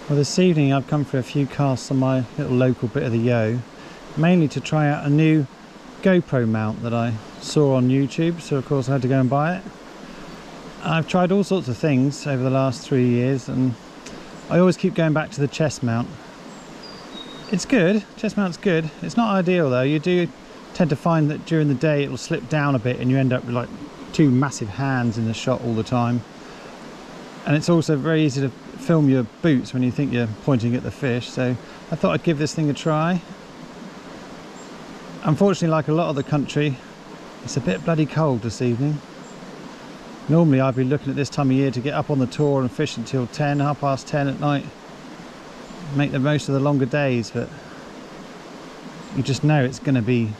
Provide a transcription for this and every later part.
Well, this evening I've come for a few casts on my little local bit of the Yo, mainly to try out a new GoPro mount that I saw on YouTube, so of course I had to go and buy it. I've tried all sorts of things over the last 3 years and I always keep going back to the chest mount. It's good, chest mount's good. It's not ideal though. You do tend to find that during the day it will slip down a bit and you end up with like two massive hands in the shot all the time. And it's also very easy to film your boots when you think you're pointing at the fish, so I thought I'd give this thing a try. Unfortunately, like a lot of the country, it's a bit bloody cold this evening. Normally I'd be looking at this time of year to get up on the tour and fish until 10, half past 10 at night, make the most of the longer days, but you just know it's going to be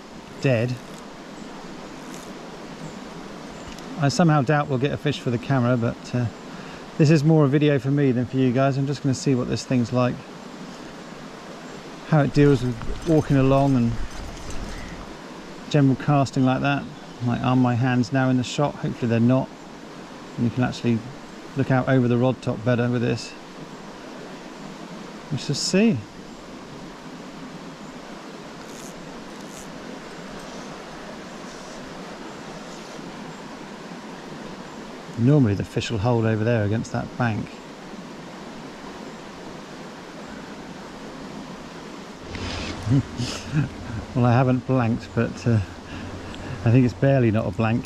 dead. I somehow doubt we'll get a fish for the camera, but this is more a video for me than for you guys. I'm just going to see what this thing's like, how it deals with walking along and general casting like that. Like, are my hands now in the shot? Hopefully they're not. And you can actually look out over the rod top better with this. Let's just see. Normally the fish will hold over there against that bank. Well, I haven't blanked, but I think it's barely not a blank.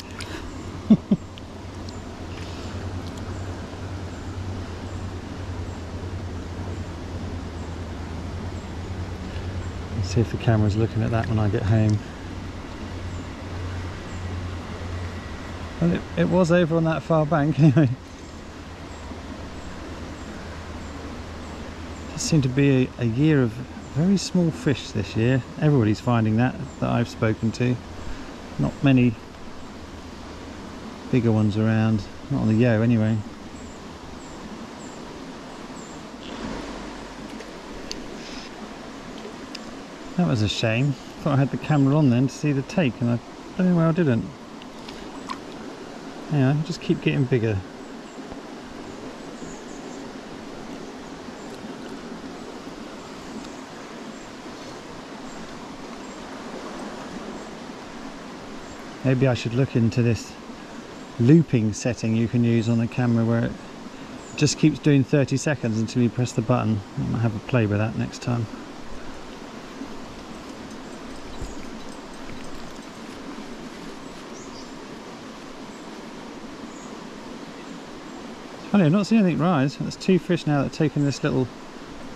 Let's see if the camera's looking at that when I get home. Well, it was over on that far bank anyway. It seemed to be a year of very small fish this year. Everybody's finding that I've spoken to. Not many bigger ones around, not on the Yo anyway. That was a shame. Thought I had the camera on then to see the take, and I bloody well didn't. Yeah, just keep getting bigger. Maybe I should look into this looping setting you can use on the camera where it just keeps doing 30 seconds until you press the button. I might have a play with that next time. Funny, I've not seen anything rise. There's two fish now that have taken this little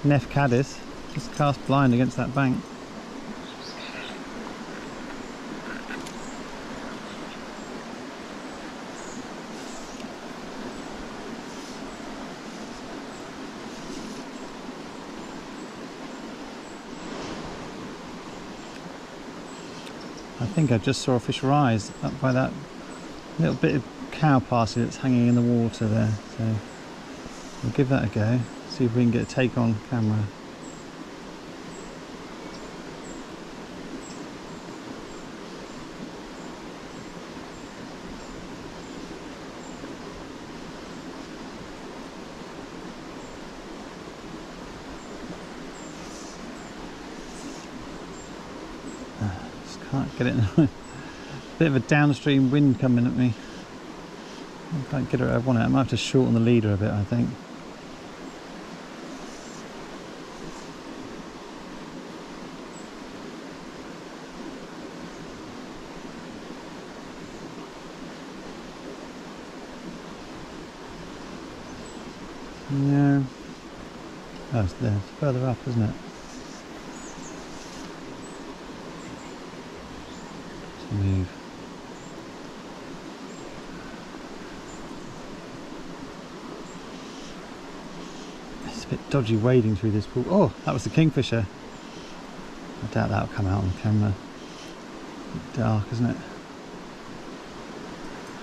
Neff caddis, just cast blind against that bank. I think I just saw a fish rise up by that little bit of cow parsley that's hanging in the water there, so we'll give that a go, see if we can get a take on camera. Just can't get it. Bit of a downstream wind coming at me. I can't get it where I want it. I might have to shorten the leader a bit, I think. No. Oh, it's there. It's further up, isn't it? Let's move. It's a bit dodgy wading through this pool. Oh, that was the kingfisher. I doubt that'll come out on camera. A bit dark, isn't it?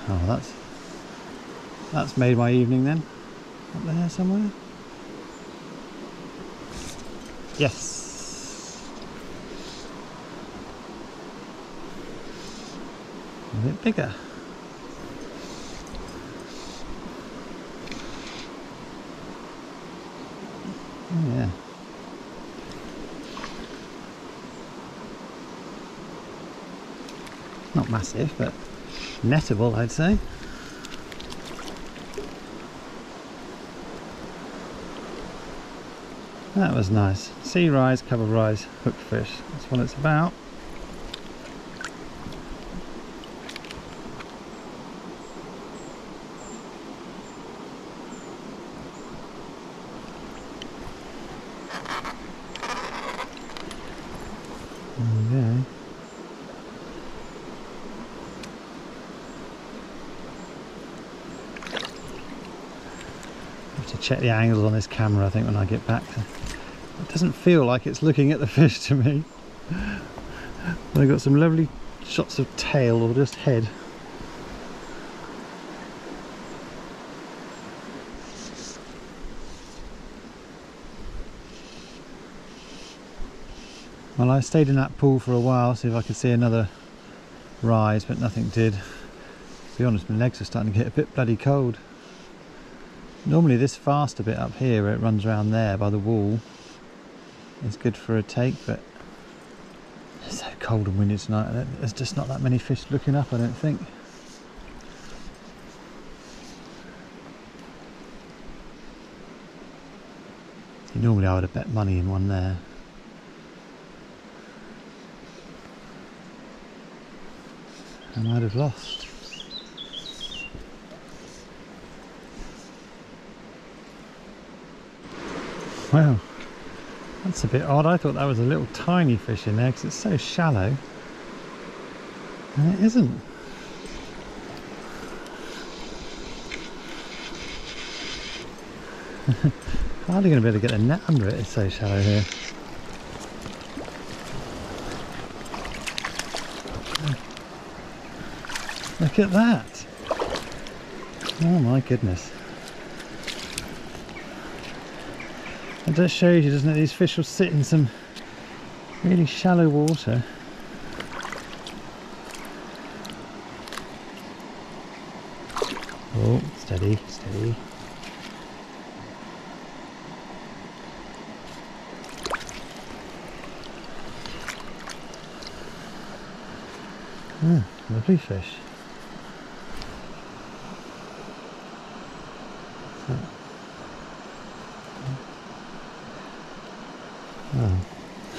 Oh, that's made my evening then. Up there somewhere. Yes. A bit bigger. Oh, yeah. Not massive, but nettable, I'd say. That was nice. Sea rise, cover rise, hooked fish. That's what it's about. Okay. Have to check the angles on this camera, I think, when I get back. It doesn't feel like it's looking at the fish to me. They've got some lovely shots of tail or just head. Well, I stayed in that pool for a while, see if I could see another rise, but nothing did. To be honest, my legs are starting to get a bit bloody cold. Normally this faster bit up here, where it runs around there by the wall, is good for a take, but it's so cold and windy tonight. There's just not that many fish looking up, I don't think. Normally I would have bet money in one there. And I'd have lost. Wow, that's a bit odd. I thought that was a little tiny fish in there because it's so shallow. And it isn't. Hardly going to be able to get a net under it, it's so shallow here. Look at that! Oh my goodness. It just shows you, doesn't it, these fish will sit in some really shallow water. Oh, steady, steady. Ah, lovely fish. Oh,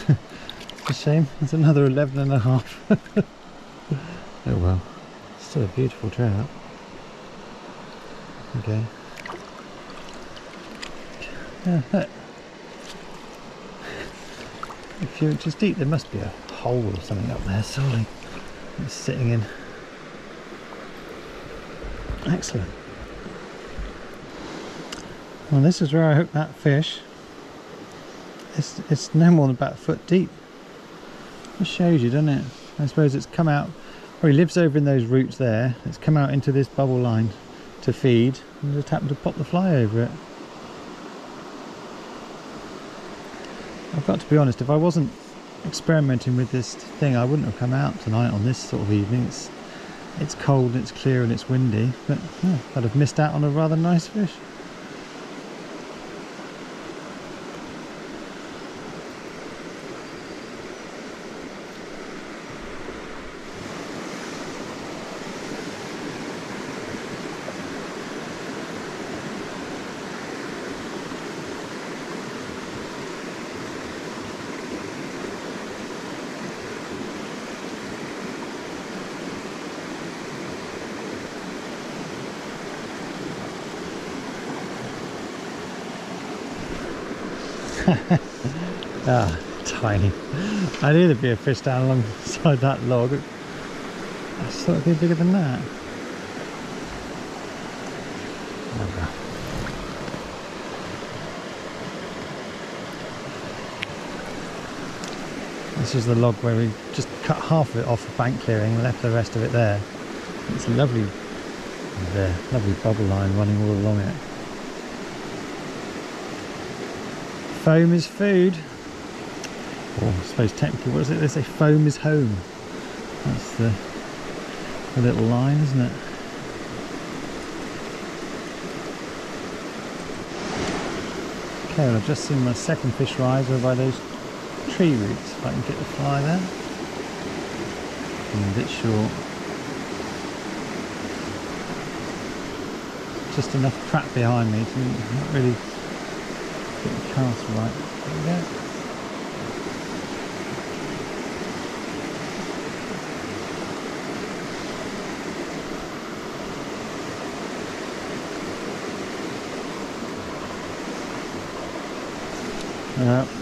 it's a shame. It's another 11 and a half. Oh well, still a beautiful trout. Okay. Yeah, look. A few inches deep. There must be a hole or something up there, surely. It's sitting in. Excellent. Well, this is where I hooked that fish. It's no more than about a foot deep. It shows you, doesn't it? I suppose it's come out, or he lives over in those roots there. It's come out into this bubble line to feed and just happened to pop the fly over it. I've got to be honest, if I wasn't experimenting with this thing, I wouldn't have come out tonight on this sort of evening. It's cold, it's clear and it's windy, but yeah, I'd have missed out on a rather nice fish. Ah, tiny. I knew there'd be a fish down alongside that log. I just thought it'd be bigger than that. Oh, well. This is the log where we just cut half of it off the bank clearing and left the rest of it there. It's a lovely bubble line running all along it. Foam is food. Or I suppose technically, what is it? They say foam is home. That's the little line, isn't it? Okay, well, I've just seen my second fish rise over by those tree roots. If I can get the fly there. I'm a bit short. Just enough crap behind me to not really get the cast right. There we go.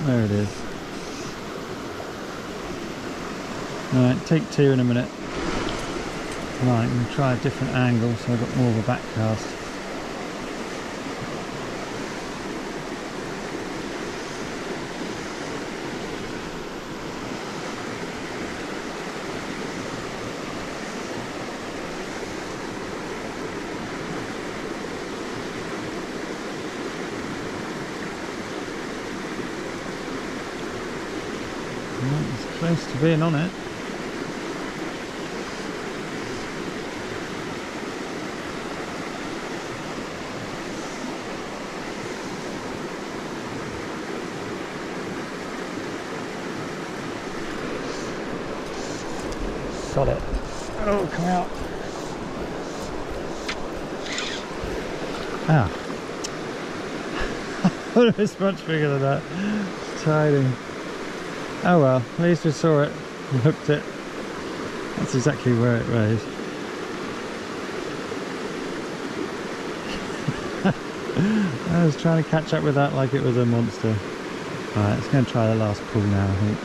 There it is. Alright, take two in a minute. Right, I'm going to try a different angle so I've got more of a back cast. It's close to being on it. Got it. Oh, come out. Ah. I thought it was much bigger than that. It's tiny. Oh well, at least we saw it and hooked it. That's exactly where it raised. I was trying to catch up with that like it was a monster. Alright, it's going to try the last pull now, I think.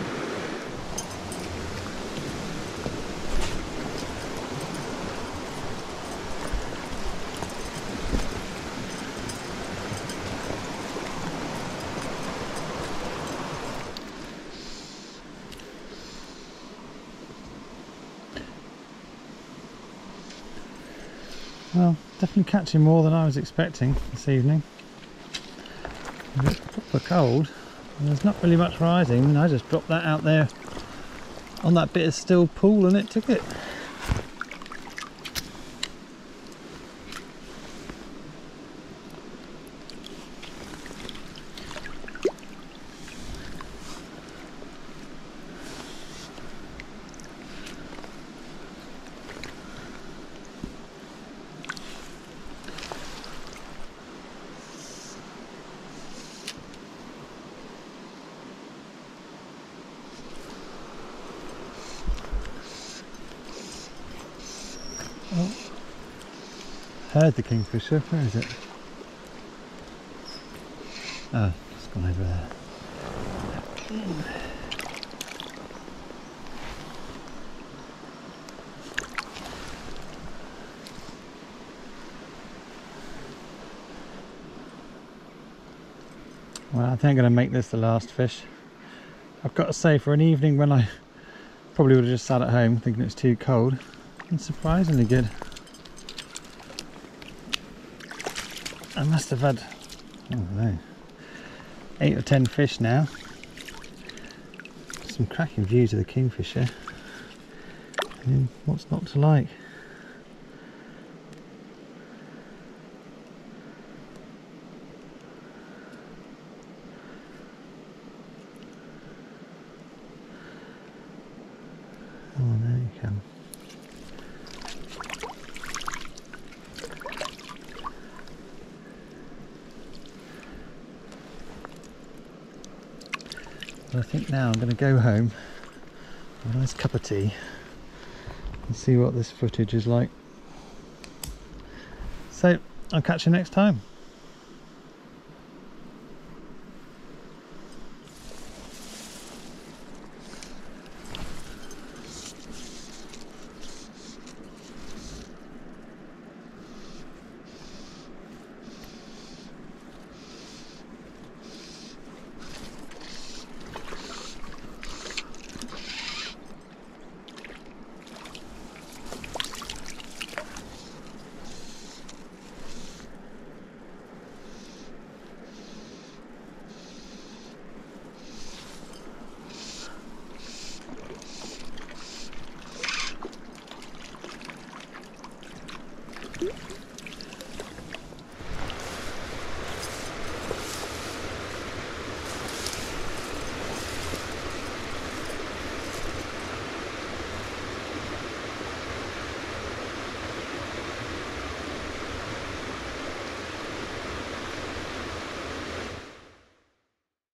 Well, definitely catching more than I was expecting this evening. It's proper cold and there's not really much rising. I mean, I just dropped that out there on that bit of still pool and it took it. Oh, heard the kingfisher. Where is it? Oh, it's gone over there. Well, I think I'm going to make this the last fish. I've got to say, for an evening when I probably would have just sat at home thinking it's too cold, it's surprisingly good. I must have had, I don't know, 8 or 10 fish now. Some cracking views of the kingfisher. I mean, what's not to like? Oh, there you come. I think now I'm going to go home, have a nice cup of tea and see what this footage is like. So I'll catch you next time.